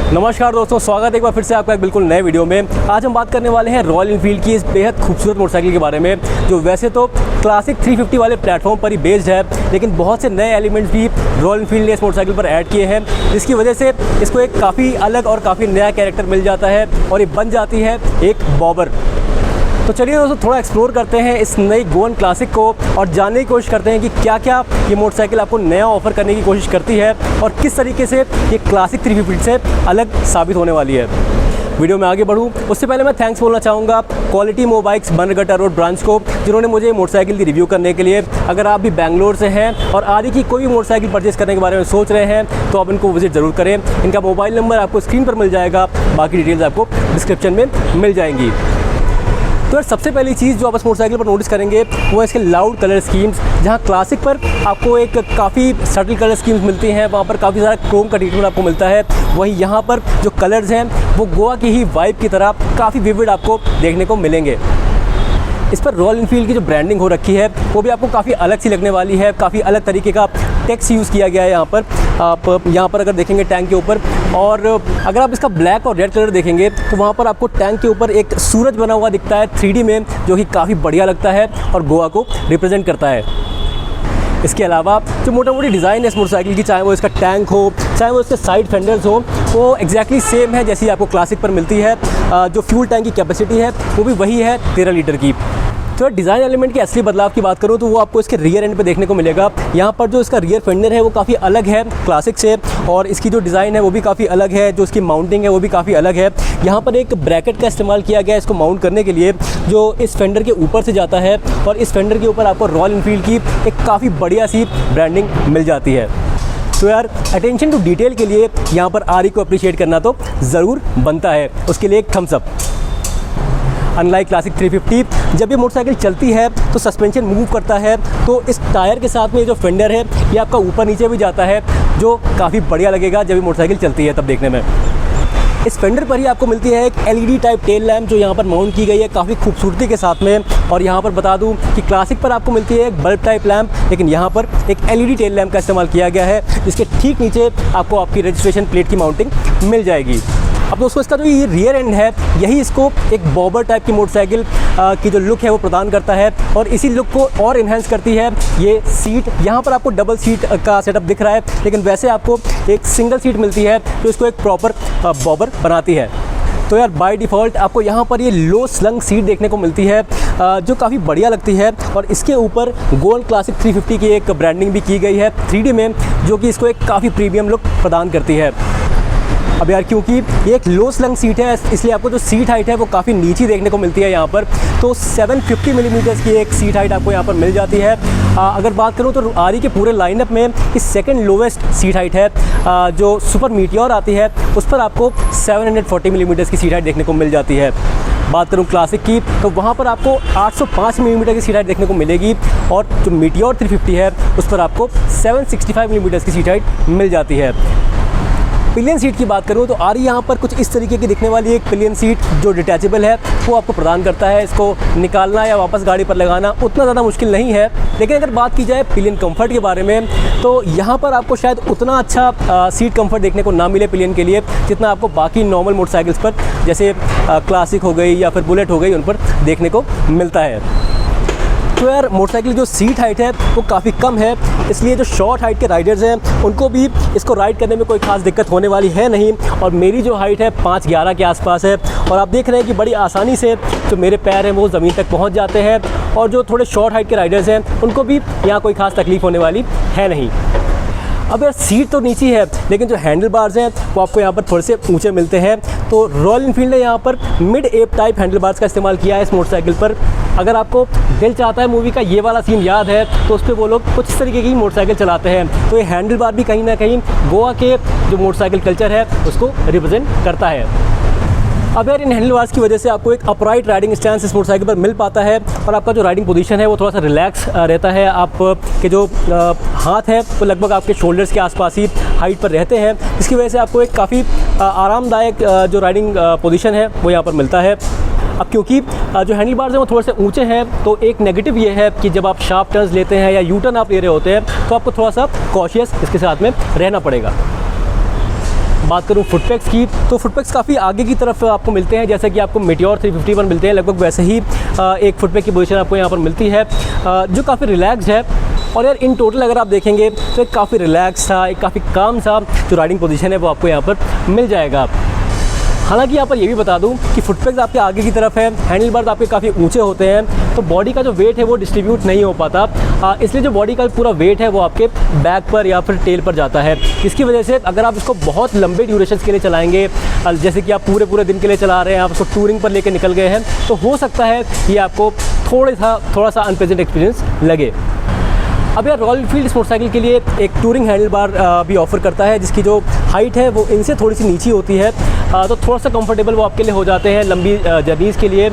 नमस्कार दोस्तों, स्वागत है एक बार फिर से आपका एक बिल्कुल नए वीडियो में। आज हम बात करने वाले हैं रॉयल एनफील्ड की इस बेहद खूबसूरत मोटरसाइकिल के बारे में, जो वैसे तो क्लासिक 350 वाले प्लेटफॉर्म पर ही बेस्ड है, लेकिन बहुत से नए एलिमेंट्स भी रॉयल एनफील्ड ने इस मोटरसाइकिल पर ऐड किए हैं, जिसकी वजह से इसको एक काफ़ी अलग और काफ़ी नया कैरेक्टर मिल जाता है और ये बन जाती है एक बॉबर। तो चलिए दोस्तों, थोड़ा एक्सप्लोर करते हैं इस नई गोवन क्लासिक को और जानने की कोशिश करते हैं कि क्या क्या ये मोटरसाइकिल आपको नया ऑफर करने की कोशिश करती है और किस तरीके से ये क्लासिक 350 से अलग साबित होने वाली है। वीडियो में आगे बढ़ूँ उससे पहले मैं थैंक्स बोलना चाहूँगा क्वालिटी मोबाइक्स बनरघट्टा रोड ब्रांच को, जिन्होंने मुझे मोटरसाइकिल की रिव्यू करने के लिए। अगर आप भी बैंगलोर से हैं और आदि की कोई भी मोटरसाइकिल परचेस करने के बारे में सोच रहे हैं तो आप इनको विजिट ज़रूर करें। इनका मोबाइल नंबर आपको स्क्रीन पर मिल जाएगा, बाकी डिटेल्स आपको डिस्क्रिप्शन में मिल जाएंगी। तो यार, सबसे पहली चीज़ जो आप इस मोटरसाइकिल पर नोटिस करेंगे वो है इसके लाउड कलर स्कीम्स। जहाँ क्लासिक पर आपको एक काफ़ी सटल कलर स्कीम्स मिलती हैं, वहाँ पर काफ़ी सारा क्रोम का ट्रीटमेंट आपको मिलता है, वहीं यहाँ पर जो कलर्स हैं वो गोवा की ही वाइब की तरह काफ़ी विविड आपको देखने को मिलेंगे। इस पर रॉयल एनफील्ड की जो ब्रांडिंग हो रखी है वो भी आपको काफ़ी अलग सी लगने वाली है। काफ़ी अलग तरीके का टेक्स्ट यूज़ किया गया है यहाँ पर। आप यहाँ पर अगर देखेंगे टैंक के ऊपर, और अगर आप इसका ब्लैक और रेड कलर देखेंगे तो वहाँ पर आपको टैंक के ऊपर एक सूरज बना हुआ दिखता है 3D में, जो कि काफ़ी बढ़िया लगता है और गोवा को रिप्रेजेंट करता है। इसके अलावा जो मोटा मोटी डिज़ाइन है इस मोटरसाइकिल की, चाहे वो इसका टैंक हो, चाहे वो इसके साइड फेंडर्स हो, वो एग्जैक्टली सेम है जैसी आपको क्लासिक पर मिलती है। जो फ्यूल टैंक की कैपेसिटी है वो भी वही है 13 लीटर की। तो डिज़ाइन एलिमेंट के असली बदलाव की बात करूँ तो वो आपको इसके रियर एंड पे देखने को मिलेगा। यहाँ पर जो इसका रियर फेंडर है वो काफ़ी अलग है क्लासिक से, और इसकी जो डिज़ाइन है वो भी काफ़ी अलग है। जो इसकी माउंटिंग है वो भी काफ़ी अलग है। यहाँ पर एक ब्रैकेट का इस्तेमाल किया गया है इसको माउंट करने के लिए, जो इस फेंडर के ऊपर से जाता है, और इस फेंडर के ऊपर आपको रॉयल एनफील्ड की एक काफ़ी बढ़िया सी ब्रांडिंग मिल जाती है। तो यार, अटेंशन टू डिटेल के लिए यहाँ पर आरी को अप्रिशिएट करना तो ज़रूर बनता है, उसके लिए एक थम्स अप। अनलाइक क्लासिक 350, जब ये मोटरसाइकिल चलती है तो सस्पेंशन मूव करता है, तो इस टायर के साथ में ये जो फेंडर है ये आपका ऊपर नीचे भी जाता है, जो काफ़ी बढ़िया लगेगा जब ये मोटरसाइकिल चलती है तब देखने में। इस फेंडर पर ही आपको मिलती है एक LED टाइप टेल लैम्प, जो यहाँ पर माउंट की गई है काफ़ी खूबसूरती के साथ में। और यहाँ पर बता दूँ कि क्लासिक पर आपको मिलती है एक बल्ब टाइप लैम्प, लेकिन यहाँ पर एक LED टेल लैम्प का इस्तेमाल किया गया है, जिसके ठीक नीचे आपको आपकी रजिस्ट्रेशन प्लेट की माउंटिंग मिल जाएगी। अब दोस्तों, इसका जो ये रियर एंड है यही इसको एक बॉबर टाइप की मोटरसाइकिल की जो लुक है वो प्रदान करता है, और इसी लुक को और इन्हेंस करती है ये सीट। यहाँ पर आपको डबल सीट का सेटअप दिख रहा है, लेकिन वैसे आपको एक सिंगल सीट मिलती है जो इसको एक प्रॉपर बॉबर बनाती है। तो यार, बाय डिफ़ॉल्ट आपको यहाँ पर ये लो स्लंग सीट देखने को मिलती है, जो काफ़ी बढ़िया लगती है, और इसके ऊपर गोवन क्लासिक 350 की एक ब्रांडिंग भी की गई है 3D में, जो कि इसको एक काफ़ी प्रीमियम लुक प्रदान करती है। अब यार, क्योंकि ये एक लो स्लंग सीट है, इसलिए आपको जो सीट हाइट है वो काफ़ी नीची देखने को मिलती है यहाँ पर। तो 750 मिलीमीटर्स की एक सीट हाइट आपको यहाँ पर मिल जाती है। अगर बात करूँ तो आरी के पूरे लाइनअप में इस सेकंड लोवेस्ट सीट हाइट है। जो सुपर मीटियोर आती है उस पर आपको 740 मिलीमीटर्स की सीट हाइट देखने को मिल जाती है। बात करूँ क्लासिक की तो वहाँ पर आपको 805 मिलीमीटर की सीट हाइट देखने को मिलेगी, और जो मीटियोर 350 है उस पर आपको 765 मिलीमीटर्स की सीट हाइट मिल जाती है। पिलियन सीट की बात करूँ तो आरी यहाँ पर कुछ इस तरीके की दिखने वाली एक पिलियन सीट जो डिटैचेबल है वो आपको प्रदान करता है। इसको निकालना या वापस गाड़ी पर लगाना उतना ज़्यादा मुश्किल नहीं है। लेकिन अगर बात की जाए पिलियन कंफर्ट के बारे में तो यहाँ पर आपको शायद उतना अच्छा सीट कंफर्ट देखने को ना मिले पिलियन के लिए, जितना आपको बाकी नॉर्मल मोटरसाइकिल्स पर जैसे क्लासिक हो गई या फिर बुलेट हो गई उन पर देखने को मिलता है। तो यार, मोटरसाइकिल जो सीट हाइट है वो काफ़ी कम है, इसलिए जो शॉर्ट हाइट के राइडर्स हैं उनको भी इसको राइड करने में कोई खास दिक्कत होने वाली है नहीं। और मेरी जो हाइट है 5'11" के आसपास है, और आप देख रहे हैं कि बड़ी आसानी से जो मेरे पैर हैं वो ज़मीन तक पहुंच जाते हैं, और जो थोड़े शॉर्ट हाइट के राइडर्स हैं उनको भी यहाँ कोई खास तकलीफ़ होने वाली है नहीं। अब यार, सीट तो नीची है, लेकिन जो हैंडल बार्स हैं वो आपको यहाँ पर थोड़े से ऊंचे मिलते हैं। तो रॉयल एनफील्ड ने यहाँ पर mid app type handle bars का इस्तेमाल किया है इस मोटरसाइकिल पर। अगर आपको दिल चाहता है मूवी का ये वाला सीन याद है तो उस पर वो लोग कुछ इस तरीके की मोटरसाइकिल चलाते हैं। तो ये हैंडल बार भी कहीं ना कहीं गोवा के जो मोटरसाइकिल कल्चर है उसको रिप्रेजेंट करता है। अब यार, इन हैंडल बार्स की वजह से आपको एक अपराइट राइडिंग स्टैंस इस मोटरसाइकिल पर मिल पाता है, और आपका जो राइडिंग पोजीशन है वो थोड़ा सा रिलैक्स रहता है। आप के जो हाथ है वो लगभग आपके शोल्डर्स के आसपास ही हाइट पर रहते हैं, इसकी वजह से आपको एक काफ़ी आरामदायक जो राइडिंग पोजीशन है वो यहाँ पर मिलता है। अब क्योंकि जो हैंडल बार्स हैं वो थोड़े से ऊंचे हैं, तो एक नेगेटिव ये है कि जब आप शार्प टर्न्स लेते हैं या यू टर्न आप ले रहे होते हैं तो आपको थोड़ा सा कॉशियस इसके साथ में रहना पड़ेगा। बात करूँ फुटपैक्स की, तो फुटपैक्स काफ़ी आगे की तरफ आपको मिलते हैं, जैसे कि आपको मेटियोर 350 पर मिलते हैं, लगभग वैसे ही एक फुटपैक की पोजीशन आपको यहाँ पर मिलती है, जो काफ़ी रिलैक्स्ड है। और यार इन टोटल अगर आप देखेंगे तो एक काफ़ी रिलैक्स सा, एक काफ़ी काम सा जो राइडिंग पोजीशन है वो आपको यहाँ पर मिल जाएगा। हालांकि यहाँ पर ये भी बता दूँ कि फुटपैक्स आपके आगे की तरफ है, हैंडल बार्स आपके काफ़ी ऊंचे होते हैं, तो बॉडी का जो वेट है वो डिस्ट्रीब्यूट नहीं हो पाता, इसलिए जो बॉडी का पूरा वेट है वो आपके बैक पर या फिर टेल पर जाता है। इसकी वजह से अगर आप इसको बहुत लंबे ड्यूरेशन के लिए चलाएंगे, जैसे कि आप पूरे दिन के लिए चला रहे हैं, आप उसको टूरिंग पर लेकर निकल गए हैं, तो हो सकता है ये आपको थोड़ा सा अनप्लेजेंट एक्सपीरियंस लगे। अब यार रॉयल एनफील्ड इस मोटरसाइकिल के लिए एक टूरिंग हैंडल बार भी ऑफ़र करता है, जिसकी जो हाइट है वो इनसे थोड़ी सी नीची होती है, तो थोड़ा सा कंफर्टेबल वो आपके लिए हो जाते हैं लंबी जर्नीज़ के लिए।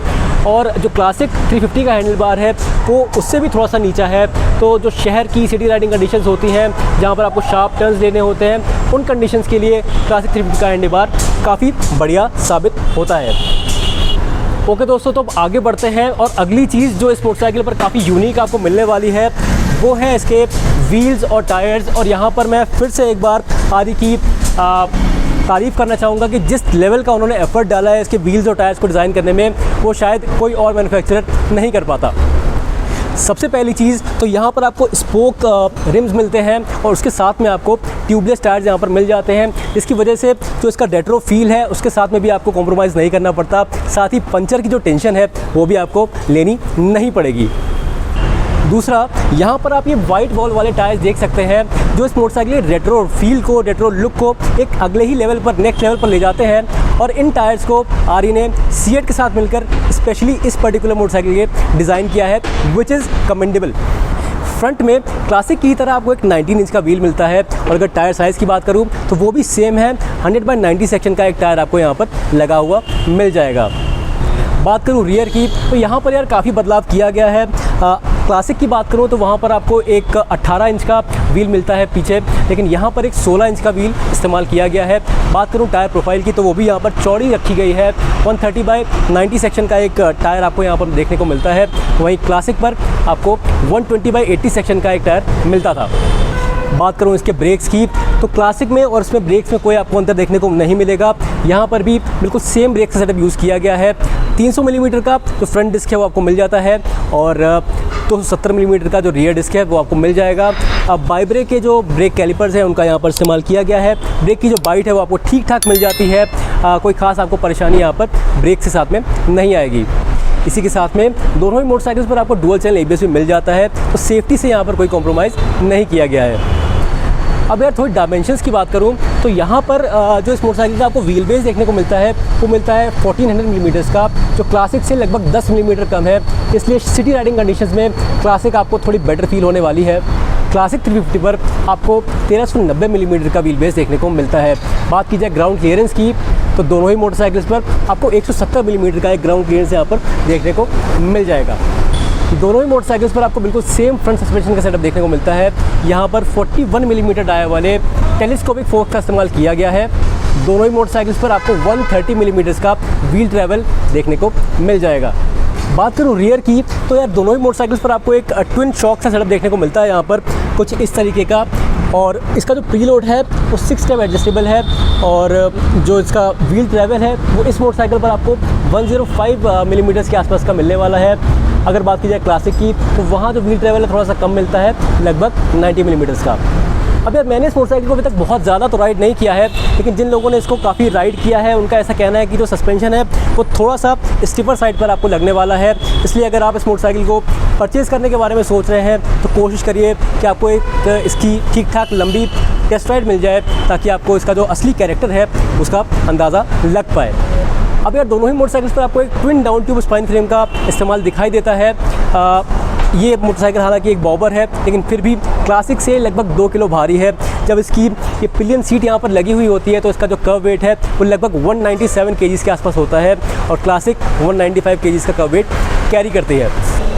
और जो क्लासिक 350 का हैंडल बार है वो उससे भी थोड़ा सा नीचा है, तो जो शहर की सिटी राइडिंग कंडीशंस होती हैं जहाँ पर आपको शार्प टर्न्स लेने होते हैं, उन कंडीशंस के लिए क्लासिक 350 का हैंडल बार काफ़ी बढ़िया साबित होता है। ओके दोस्तों, तो अब आगे बढ़ते हैं और अगली चीज़ जो इस मोटरसाइकिल पर काफ़ी यूनिक आपको मिलने वाली है वो है इसके व्हील्स और टायर्स। और यहाँ पर मैं फिर से एक बार आदि की तारीफ़ करना चाहूँगा कि जिस लेवल का उन्होंने एफर्ट डाला है इसके व्हील्स और टायर्स को डिज़ाइन करने में, वो शायद कोई और मैन्युफैक्चरर नहीं कर पाता। सबसे पहली चीज़ तो यहाँ पर आपको स्पोक रिम्स मिलते हैं और उसके साथ में आपको ट्यूबलेस टायर्स यहाँ पर मिल जाते हैं, इसकी वजह से जो इसका रेट्रो फील है उसके साथ में भी आपको कॉम्प्रोमाइज़ नहीं करना पड़ता। साथ ही पंचर की जो टेंशन है वो भी आपको लेनी नहीं पड़ेगी। दूसरा, यहाँ पर आप ये वाइट वॉल वाले टायर्स देख सकते हैं जो इस मोटरसाइकिल के रेट्रो फील को, रेट्रो लुक को एक अगले ही लेवल पर, नेक्स्ट लेवल पर ले जाते हैं। और इन टायर्स को आरी ने सीएट के साथ मिलकर स्पेशली इस पर्टिकुलर मोटरसाइकिल के डिज़ाइन किया है, विच इज़ कमेंडेबल। फ्रंट में क्लासिक की तरह आपको एक 19 इंच का व्हील मिलता है, और अगर टायर साइज़ की बात करूँ तो वो भी सेम है, 100/90 सेक्शन का एक टायर आपको यहाँ पर लगा हुआ मिल जाएगा। बात करूँ रियर की, तो यहाँ पर यार काफ़ी बदलाव किया गया है। क्लासिक की बात करूँ तो वहाँ पर आपको एक 18 इंच का व्हील मिलता है पीछे, लेकिन यहाँ पर एक 16 इंच का व्हील इस्तेमाल किया गया है। बात करूँ टायर प्रोफाइल की, तो वो भी यहाँ पर चौड़ी रखी गई है, 130/90 सेक्शन का एक टायर आपको यहाँ पर देखने को मिलता है। वहीं क्लासिक पर आपको 120/80 सेक्शन का एक टायर मिलता था। बात करूँ इसके ब्रेक्स की, तो क्लासिक में और इसमें ब्रेक्स में कोई आपको अंतर देखने को नहीं मिलेगा। यहाँ पर भी बिल्कुल सेम ब्रेक का सेटअप यूज़ किया गया है। 300 मिलीमीटर का जो फ्रंट डिस्क है वो आपको मिल जाता है, और 270 मिलीमीटर का जो रियर डिस्क है वो आपको मिल जाएगा। अब बाई ब्रेक के जो ब्रेक कैलिपर्स हैं उनका यहाँ पर इस्तेमाल किया गया है। ब्रेक की जो बाइट है वो आपको ठीक ठाक मिल जाती है, कोई ख़ास आपको परेशानी यहाँ पर ब्रेक के साथ में नहीं आएगी। इसी के साथ में दोनों ही मोटरसाइकिल्स पर आपको डुअल चैनल ABS भी मिल जाता है, तो सेफ्टी से यहाँ पर कोई कॉम्प्रोमाइज़ नहीं किया गया है। अब यार थोड़ी डायमेंशंस की बात करूँ तो यहाँ पर जो इस मोटरसाइकिल का आपको व्हील बेस देखने को मिलता है वो मिलता है 1400 मिलीमीटर्स का, जो क्लासिक से लगभग 10 मिलीमीटर कम है। इसलिए सिटी राइडिंग कंडीशंस में क्लासिक आपको थोड़ी बेटर फील होने वाली है। क्लासिक 350 पर आपको 1390 मिलीमीटर का व्हील बेस देखने को मिलता है। बात की जाए ग्राउंड क्लियरेंस की, तो दोनों ही मोटरसाइकिल्स पर आपको 170 मिलीमीटर का एक ग्राउंड क्लियरेंस यहाँ पर देखने को मिल जाएगा। दोनों ही मोटरसाइकिल्स पर आपको बिल्कुल सेम फ्रंट सस्पेंशन का सेटअप देखने को मिलता है। यहाँ पर 41 मिलीमीटर डाया वाले टेलीस्कोपिक फोर्क का इस्तेमाल किया गया है। दोनों ही मोटरसाइकिल्स पर आपको 130 मिलीमीटर का व्हील ट्रैवल देखने को मिल जाएगा। बात करूँ रियर की, तो यार दोनों ही मोटरसाइकिल्स पर आपको एक ट्विन शॉक का सेटअप देखने को मिलता है यहाँ पर कुछ इस तरीके का, और इसका जो प्रीलोड है वो 6 स्टेप एडजस्टेबल है, और जो इसका व्हील ट्रैवल है वो इस मोटरसाइकिल पर आपको 105 मिलीमीटर के आसपास का मिलने वाला है। अगर बात की जाए क्लासिक की, तो वहाँ जो व्हील ट्रैवल है थोड़ा सा कम मिलता है, लगभग 90 मिलीमीटर का। अब यार मैंने इस मोटरसाइकिल को अभी तक बहुत ज़्यादा तो राइड नहीं किया है, लेकिन जिन लोगों ने इसको काफ़ी राइड किया है उनका ऐसा कहना है कि जो सस्पेंशन है वो थोड़ा सा स्टिफर साइड पर आपको लगने वाला है। इसलिए अगर आप इस मोटरसाइकिल को परचेज़ करने के बारे में सोच रहे हैं तो कोशिश करिए कि आपको एक इसकी ठीक ठाक लंबी टेस्ट राइड मिल जाए, ताकि आपको इसका जो असली कैरेक्टर है उसका अंदाज़ा लग पाए। अब यार दोनों ही मोटरसाइकिल्स पर आपको एक twin down tube spine frame का इस्तेमाल दिखाई देता है। ये मोटरसाइकिल हालांकि एक बॉबर है, लेकिन फिर भी क्लासिक से लगभग 2 किलो भारी है। जब इसकी ये पिलियन सीट यहाँ पर लगी हुई होती है तो इसका जो कर्व वेट है वो लगभग 197 केजीज के आसपास होता है, और क्लासिक 195 केजीज का कर्व वेट कैरी करती है।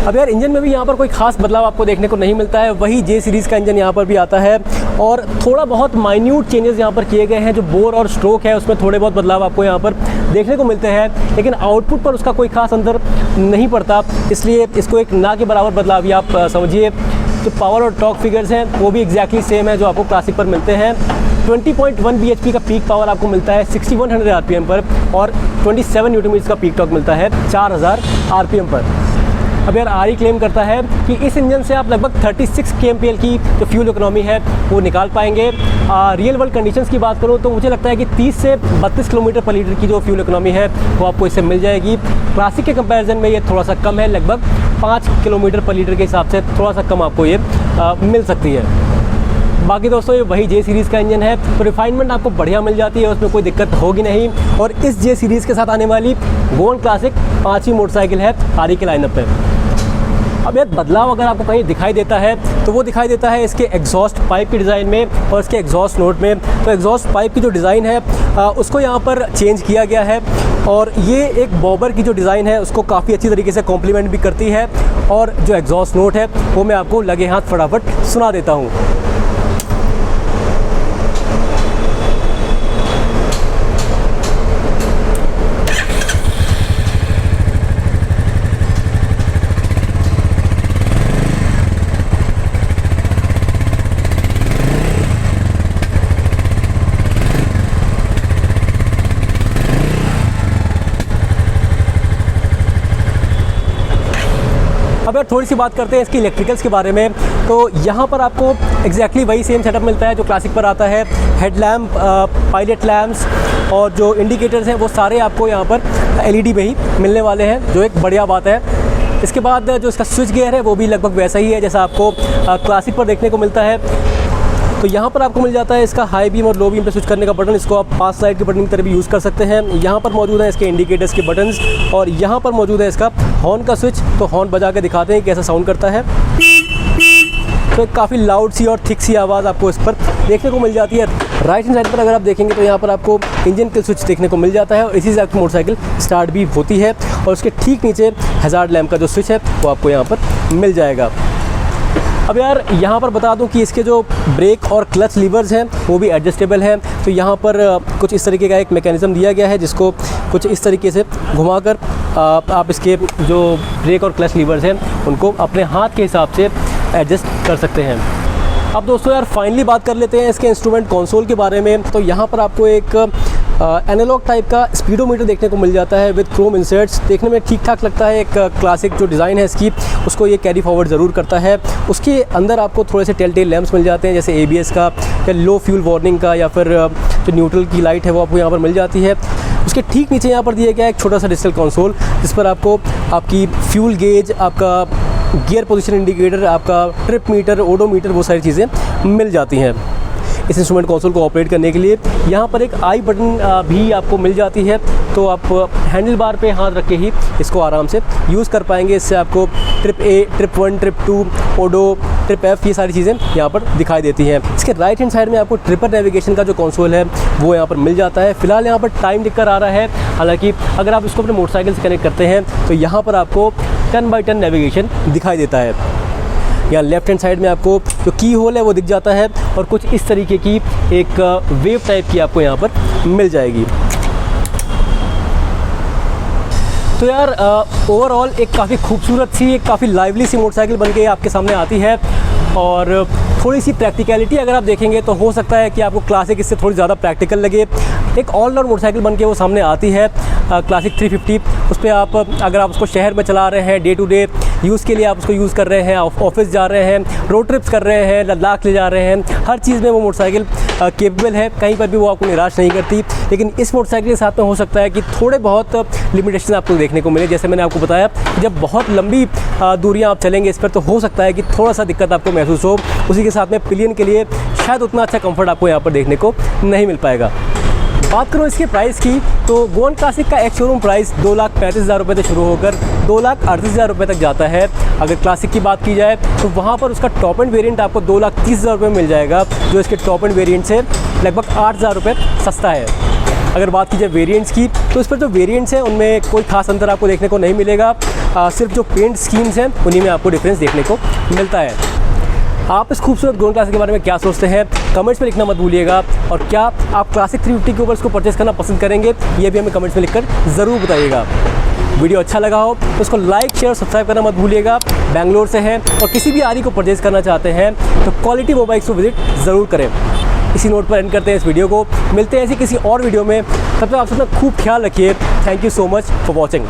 अब यार इंजन में भी यहाँ पर कोई खास बदलाव आपको देखने को नहीं मिलता है, वही J सीरीज़ का इंजन यहाँ पर भी आता है, और थोड़ा बहुत माइन्यूट चेंजेस यहाँ पर किए गए हैं। जो बोर और स्ट्रोक है उसमें थोड़े बहुत बदलाव आपको यहाँ पर देखने को मिलते हैं, लेकिन आउटपुट पर उसका कोई खास अंतर नहीं पड़ता, इसलिए इसको एक ना के बराबर बदलाव ही आप समझिए। जो पावर और टॉर्क फिगर्स हैं वो भी एग्जैक्टली सेम है जो आपको क्लासिक पर मिलते हैं। 20.1 bhp का पीक पावर आपको मिलता है 6100 आरपीएम पर, और 27 न्यूटन मीटर का पीक टॉर्क मिलता है 4000 आरपीएम पर। अब यार आरई क्लेम करता है कि इस इंजन से आप लगभग 36 kmpl की जो फ्यूल इकोनॉमी है वो निकाल पाएंगे। रियल वर्ल्ड कंडीशंस की बात करूँ तो मुझे लगता है कि 30 से 32 किलोमीटर पर लीटर की जो फ्यूल इकोनॉमी है वो आपको इससे मिल जाएगी। क्लासिक के कंपैरिजन में ये थोड़ा सा कम है, लगभग 5 किलोमीटर पर लीटर के हिसाब से थोड़ा सा कम आपको ये मिल सकती है। बाकी दोस्तों ये वही जे सीरीज़ का इंजन है, तो रिफाइनमेंट आपको बढ़िया मिल जाती है, उसमें कोई दिक्कत होगी नहीं। और इस जे सीरीज़ के साथ आने वाली गोवन क्लासिक 5वीं मोटरसाइकिल है आरई के लाइनअप पे। अब यार बदलाव अगर आपको कहीं दिखाई देता है तो वो दिखाई देता है इसके एग्जॉस्ट पाइप की डिज़ाइन में और इसके एग्जॉस्ट नोट में। तो एग्जॉस्ट पाइप की जो डिज़ाइन है उसको यहाँ पर चेंज किया गया है, और ये एक बॉबर की जो डिज़ाइन है उसको काफ़ी अच्छी तरीके से कॉम्प्लीमेंट भी करती है। और जो एग्जॉस्ट नोट है वो मैं आपको लगे हाथ फटाफट सुना देता हूँ। अब यार थोड़ी सी बात करते हैं इसकी इलेक्ट्रिकल्स के बारे में। तो यहाँ पर आपको एग्जैक्टली वही सेम सेटअप मिलता है जो क्लासिक पर आता है। हेडलैम्प, पायलट लैम्प्स और जो इंडिकेटर्स हैं वो सारे आपको यहाँ पर एलईडी में ही मिलने वाले हैं, जो एक बढ़िया बात है। इसके बाद जो इसका स्विच गियर है वो भी लगभग वैसा ही है जैसा आपको क्लासिक पर देखने को मिलता है। तो यहाँ पर आपको मिल जाता है इसका हाई बीम और लो बीम पे स्विच करने का बटन, इसको आप पास साइड के बटन की तरह भी यूज़ कर सकते हैं। यहाँ पर मौजूद है इसके इंडिकेटर्स के बटन्स, और यहाँ पर मौजूद है इसका हॉर्न का स्विच। तो हॉर्न बजा के दिखाते हैं कैसा साउंड करता है। तो एक काफ़ी लाउड सी और थिक सी आवाज़ आपको इस पर देखने को मिल जाती है। राइट हैंड साइड पर अगर आप देखेंगे तो यहाँ पर आपको इंजन किल स्विच देखने को मिल जाता है, और इसी से आपकी मोटरसाइकिल स्टार्ट भी होती है। और उसके ठीक नीचे हैजार्ड लैम्प का जो स्विच है वो आपको यहाँ पर मिल जाएगा। अब यार यहाँ पर बता दूं कि इसके जो ब्रेक और क्लच लीवर्स हैं वो भी एडजस्टेबल हैं। तो यहाँ पर कुछ इस तरीके का एक मैकेनिज़्म दिया गया है जिसको कुछ इस तरीके से घुमाकर आप इसके जो ब्रेक और क्लच लीवर्स हैं उनको अपने हाथ के हिसाब से एडजस्ट कर सकते हैं। अब दोस्तों यार फाइनली बात कर लेते हैं इसके इंस्ट्रूमेंट कंसोल के बारे में। तो यहाँ पर आपको एक एनालॉग टाइप का स्पीडोमीटर देखने को मिल जाता है विद क्रोम इंसर्ट्स। देखने में ठीक ठाक लगता है। एक क्लासिक जो डिज़ाइन है इसकी उसको ये कैरी फॉरवर्ड ज़रूर करता है। उसके अंदर आपको थोड़े से टेल टेल लैंप्स मिल जाते हैं, जैसे ABS का या लो फ्यूल वार्निंग का, या फिर जो न्यूट्रल की लाइट है वो आपको यहाँ पर मिल जाती है। उसके ठीक नीचे यहाँ पर दिया गया है एक छोटा सा डिजिटल कंसोल जिस पर आपको आपकी फ्यूल गेज, आपका गियर पोजीशन इंडिकेटर, आपका ट्रिप मीटर, ओडोमीटर, वो सारी चीज़ें मिल जाती हैं। इस इंस्ट्रूमेंट कंसोल को ऑपरेट करने के लिए यहाँ पर एक आई बटन भी आपको मिल जाती है। तो आप हैंडल बार पे हाथ रख के ही इसको आराम से यूज़ कर पाएंगे। इससे आपको trip A, trip 1, trip 2, odo, trip F, ये सारी चीज़ें यहाँ पर दिखाई देती हैं। इसके राइट हैंड साइड में आपको ट्रिपर नेविगेशन का जो कंसोल है वो यहाँ पर मिल जाता है। फिलहाल यहाँ पर टाइम लिखकर आ रहा है, हालांकि अगर आप इसको अपने मोटरसाइकिल से कनेक्ट करते हैं तो यहाँ पर आपको टर्न बाई टर्न नेविगेशन दिखाई देता है। यहाँ लेफ्ट हैंड साइड में आपको जो की होल है वो दिख जाता है, और कुछ इस तरीके की एक वेव टाइप की आपको यहाँ पर मिल जाएगी। तो यार ओवरऑल एक काफ़ी खूबसूरत सी, एक काफ़ी लाइवली सी मोटरसाइकिल बनके आपके सामने आती है। और थोड़ी सी प्रैक्टिकलिटी अगर आप देखेंगे तो हो सकता है कि आपको क्लासिक इससे थोड़ी ज़्यादा प्रैक्टिकल लगे। एक ऑलराउंड मोटरसाइकिल बनके वो सामने आती है क्लासिक 350। उस पर आप अगर आप उसको शहर में चला रहे हैं, डे टू डे यूज़ के लिए आप उसको यूज़ कर रहे हैं, ऑफिस जा रहे हैं, रोड ट्रिप्स कर रहे हैं, लद्दाख ले जा रहे हैं, हर चीज़ में वो मोटरसाइकिल केपेबल है। कहीं पर भी वो आपको निराश नहीं करती। लेकिन इस मोटरसाइकिल के साथ में हो सकता है कि थोड़े बहुत लिमिटेशन आपको देखने को मिले। जैसे मैंने आपको बताया, जब बहुत लंबी दूरियाँ आप चलेंगे इस पर तो हो सकता है कि थोड़ा सा दिक्कत आपको महसूस हो। उसी के साथ में पिलियन के लिए शायद उतना अच्छा कंफर्ट आपको यहाँ पर देखने को नहीं मिल पाएगा। बात करूँ इसके प्राइस की तो गोवन क्लासिक का एक शोरूम प्राइस 2,35,000 रुपये से शुरू होकर 2,38,000 रुपये तक जाता है। अगर क्लासिक की बात की जाए तो वहाँ पर उसका टॉप एंड वेरिएंट आपको 2,30,000 रुपये में मिल जाएगा, जो इसके टॉप एंड वेरिएंट से लगभग 8,000 रुपये सस्ता है। अगर बात की जाए वेरिएंट्स की तो इस पर जो वेरिएंट्स हैं उनमें कोई खास अंतर आपको देखने को नहीं मिलेगा। सिर्फ जो पेंट स्कीम्स हैं उन्हीं में आपको डिफरेंस देखने को मिलता है। आप इस खूबसूरत गोवन क्लासिक के बारे में क्या सोचते हैं, कमेंट्स में लिखना मत भूलिएगा। और क्या आप क्लासिक 350 के ऊपर इसको परचेस करना पसंद करेंगे, ये भी हमें कमेंट्स में लिखकर ज़रूर बताइएगा। वीडियो अच्छा लगा हो तो उसको लाइक शेयर और सब्सक्राइब करना मत भूलिएगा। बेंगलोर से हैं और किसी भी आरी को परचेज़ करना चाहते हैं तो क्वालिटी मोबाइल्स को विजिट ज़रूर करें। इसी नोट पर एंड करते हैं इस वीडियो को, मिलते हैं ऐसी किसी और वीडियो में। तब तक आप सबका खूब ख्याल रखिए। Thank you so much for watching.